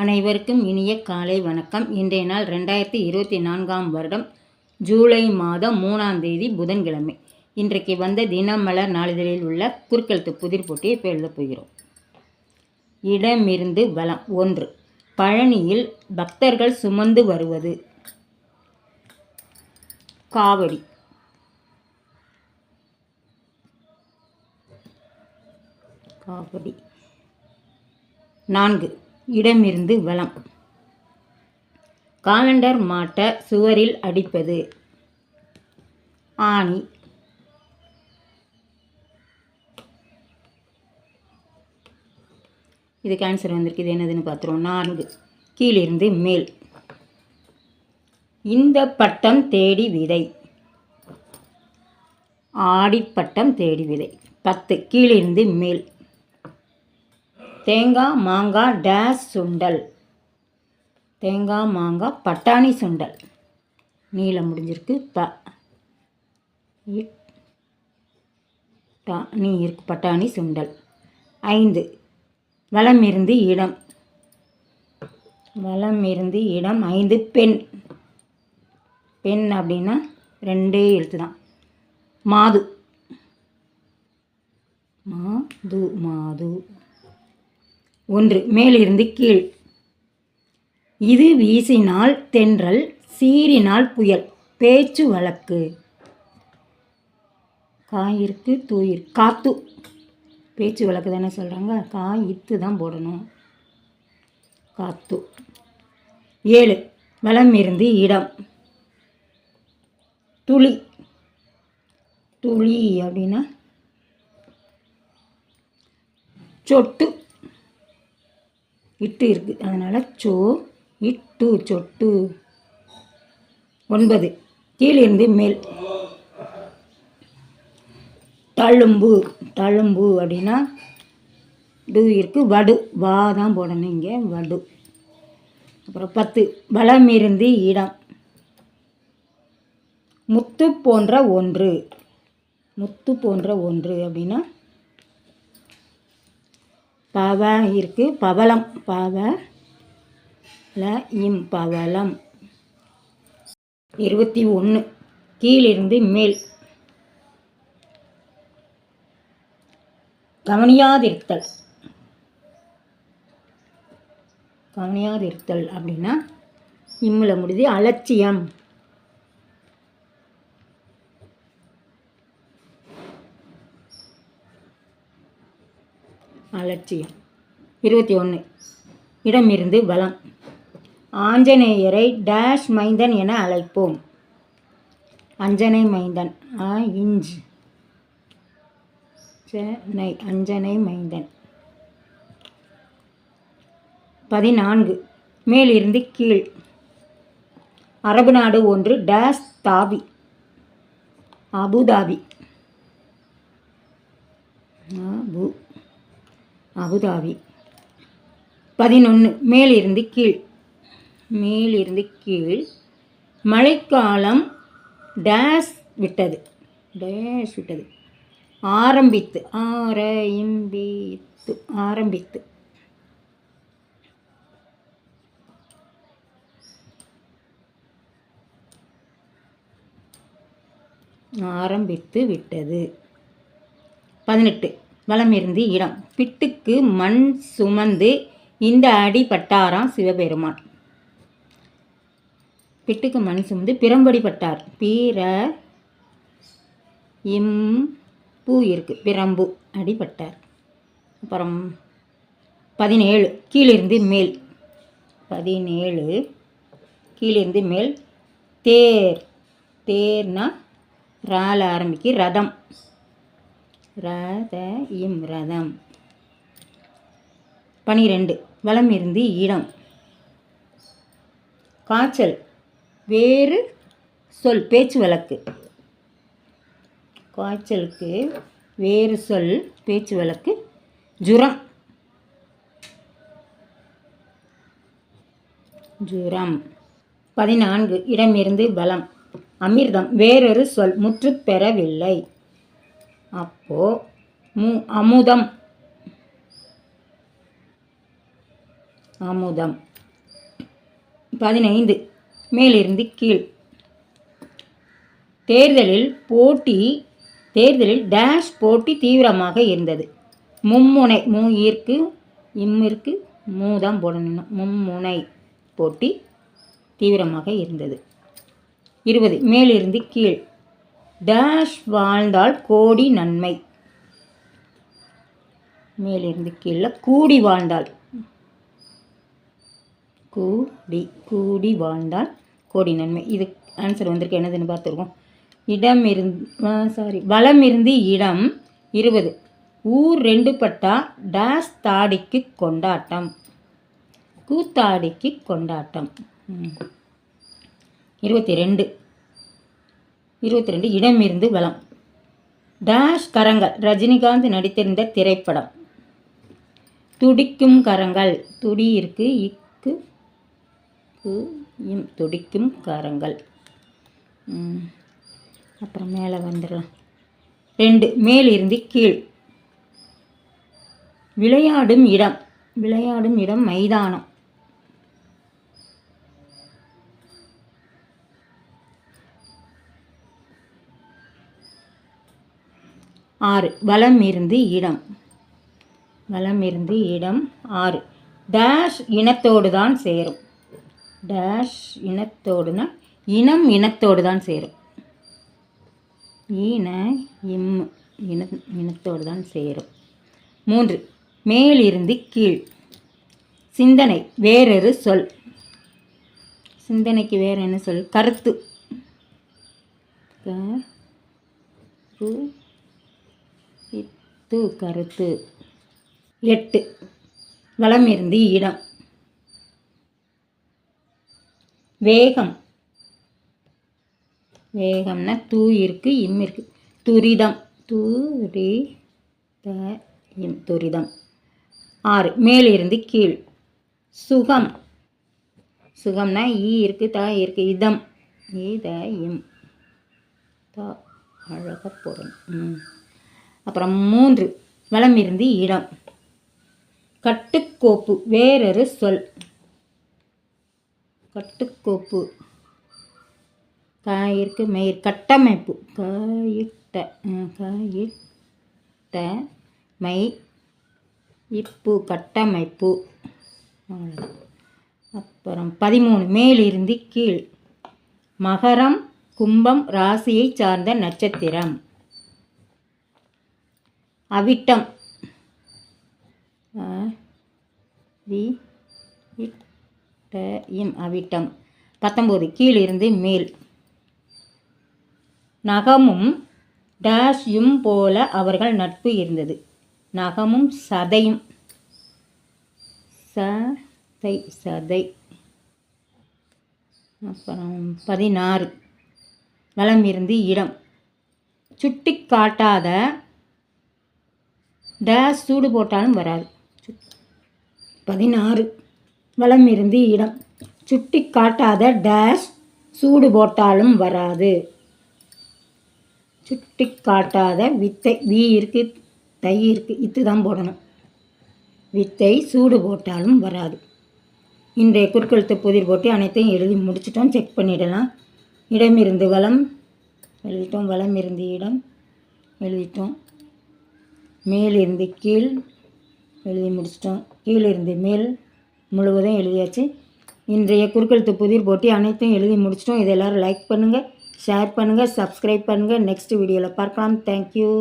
அனைவருக்கும் இனிய காலை வணக்கம். இன்றைய நாள் 2024ஆம் வருடம் ஜூலை மாதம் 3ஆம் தேதி புதன்கிழமை. இன்றைக்கு வந்த தினமலர் நாளிதழில் உள்ள குறுக்கெழுத்து புதிர் போட்டியை இப்போ எழுதப் போகிறோம். இடமிருந்து வலம். 1. பழனியில் பக்தர்கள் சுமந்து வருவது காவடி. காவடி. 4. இடமிருந்து வலம். காலண்டர் மாட்ட சுவரில் அடிப்பது ஆணி. இதுக்கு ஆன்சர் வந்திருக்கு. இது என்னதுன்னு பார்த்துருவோம். 4. கீழிருந்து மேல். இந்த பட்டம் தேடி விதை ஆடிப்பட்டம் தேடி விதை. 10. கீழிருந்து மேல். தேங்காய் மாங்காய் டேஸ் சுண்டல். தேங்காய் மாங்காய் பட்டாணி சுண்டல். நீளம் முடிஞ்சிருக்கு. நீ இருக்கு பட்டாணி சுண்டல். 5. வலம் இருந்து இடம். வலம் இருந்து இடம். 5. பெண். பெண் அப்படின்னா 2 எழுத்து தான். மாது. மாது மாது. 1. மேலிருந்து கீழ். இது வீசினால் தென்றல், சீறினால் புயல். பேச்சு வழக்கு. காயிருக்கு தூயிர். காத்து. பேச்சு வழக்கு தானே சொல்கிறாங்க. காயித்து தான் போடணும். காத்து. 7. வலம் இருந்து இடம். துளி. துளி அப்படின்னா சொட்டு. இட்டு இருக்குது, அதனால் சோ இட்டு சொட்டு. 9. கீழிருந்து மேல். தழும்பு. தழும்பு அப்படின்னா டு இருக்குது. வடு. வா தான் போடணும் இங்கே. வடு. அப்புறம் 10. வலம் இருந்து இடம். முத்து போன்ற ஒன்று. முத்து போன்ற ஒன்று அப்படின்னா பவ இருக்குது. பவளம். பவளம். பவளம். 21. கீழிருந்து மேல். கவனியாதிருத்தல். கவனியாதிருத்தல் அப்படின்னா இம்முல முடிது. அலட்சியம். அலட்சியம். 21. இடமிருந்து வலம். ஆஞ்சநேயரை டேஷ் மைந்தன் என அழைப்போம். அஞ்சனை மைந்தன். இஞ்ச் சென்னை. அஞ்சனை மைந்தன். 14. மேலிருந்து கீழ். அரபு நாடு ஒன்று டேஷ் தாபி. அபுதாபி. அபுதாபி. 11. மேலிருந்து கீழ். மேலிருந்து கீழ். மழைக்காலம் டேஷ் விட்டது. டேஷ் விட்டது. ஆரம்பித்து. ஆரம்பித்து. ஆரம்பித்து. ஆரம்பித்து விட்டது. 18. வலம் இருந்து இடம். பிட்டுக்கு மண் சுமந்து இந்த அடி பட்டாராம் சிவபெருமான். பிட்டுக்கு மண் சுமந்து பிரம்படி பட்டார். பீர பூ இருக்கு. பிரம்பு அடிப்பட்டார். அப்புறம் 17. கீழிருந்து மேல். 17. கீழிருந்து மேல். தேர். தேர்னா ரால ஆரம்பிக்கு. ரதம். ரதம். 12. வலம் இருந்து இடம். காய்ச்சல். வேறு சொல். பேச்சு வழக்கு. காய்ச்சலுக்கு வேறு சொல். பேச்சு வழக்கு. ஜுரம். ஜுரம். 14. இடமிருந்து வலம். அமிர்தம். வேறொரு சொல். முற்று பெறவில்லை. அப்போ அமுதம். அமுதம். 15 மேலிருந்து கீழ். தேர்தலில் டேஷ் போட்டி தீவிரமாக இருந்தது. மும்முனை இருக்கு இம்மிருக்கு மூதான் போடணும். மும்முனை போட்டி தீவிரமாக இருந்தது. 20 மேலிருந்து கீழ். டேஷ் வாழ்ந்தால் கோடி நன்மை. மேலிருந்து கீழே கூடி வாழ்ந்தால் கூடி வாழ்ந்தால் கோடி நன்மை. இது ஆன்சர் வந்திருக்கு என்னதுன்னு பார்த்துருக்கோம். வலம் இருந்து இடம். 20 ஊர் 2 பட்டா டேஷ் தாடிக்கு கொண்டாட்டம். கூத்தாடிக்கு கொண்டாட்டம். 22 இடமிருந்து வலம். டேஷ் கரங்கள் ரஜினிகாந்த் நடித்திருந்த திரைப்படம். துடிக்கும் கரங்கள். துடி இருக்கு இக்கு துடிக்கும் கரங்கள். அப்புறம் மேலே வந்துடலாம். 2 மேலிருந்து கீழ். விளையாடும் இடம் மைதானம். வலம் இருந்து இடம் 6 டேஷ் இனத்தோடு தான் சேரும். டேஷ் இனத்தோடுனா இனத்தோடு தான் சேரும். இனத்தோடு தான் சேரும். 3 மேலிருந்து கீழ். சிந்தனை வேறொரு சொல். சிந்தனைக்கு வேறு என்ன சொல்? கருத்து. கருத்து. 8 வலம் இருந்து இடம். வேகம்னா தூ இருக்கு இம் இருக்கு. துரிதம். துரிதம். 6 மேலிருந்து கீழ். சுகம்னா ஈ இருக்கு தா இருக்கு. இதம் இம் அழக போடணும். அப்புறம் 3 வலம் இருந்து இடம். கட்டுக்கோப்பு வேறொரு சொல். கட்டுக்கோப்பு இருக்கு மயிர். கட்டமைப்பு கட்டமைப்பு. அப்புறம் 13 மேலிருந்து கீழ். மகரம் கும்பம் ராசியை சார்ந்த நட்சத்திரம். அவிட்டம். அவிட்டம். 19 கீழிருந்து மேல். நகமும் டேஷ்யும் போல அவர்கள் நட்பு இருந்தது. நகமும் சதையும். சதை. அப்புறம் 16 வலம் இருந்து இடம். சுட்டி காட்டாத டேஷ் சூடு போட்டாலும் வராது. 16 வலம் இருந்து இடம். சுட்டி காட்டாத டேஷ் சூடு போட்டாலும் வராது. சுட்டி காட்டாத வித்தை. வீ இருக்கு தை இருக்கு இத்து தான் போடணும். வித்தை சூடு போட்டாலும் வராது. இன்றைய குறுக்கெழுத்து புதிர் போட்டு அனைத்தையும் எழுதி முடிச்சிட்டோம். செக் பண்ணிடலாம். இடமிருந்து வலம் எழுதிட்டோம். வலம் இருந்து இடம் எழுதிட்டோம். மேலிருந்து கீழ் எழுதி முடிச்சிட்டோம். கீழிருந்து மேல் முழுவதும் எழுதியாச்சு. இன்றைய குறுக்கெழுத்து புதிர் போட்டி அனைத்தையும் எழுதி முடிச்சிட்டோம். இதை எல்லோரும் லைக் பண்ணுங்கள், ஷேர் பண்ணுங்கள், சப்ஸ்கிரைப் பண்ணுங்கள். நெக்ஸ்ட் வீடியோவில் பார்க்கலாம். தேங்க்யூ.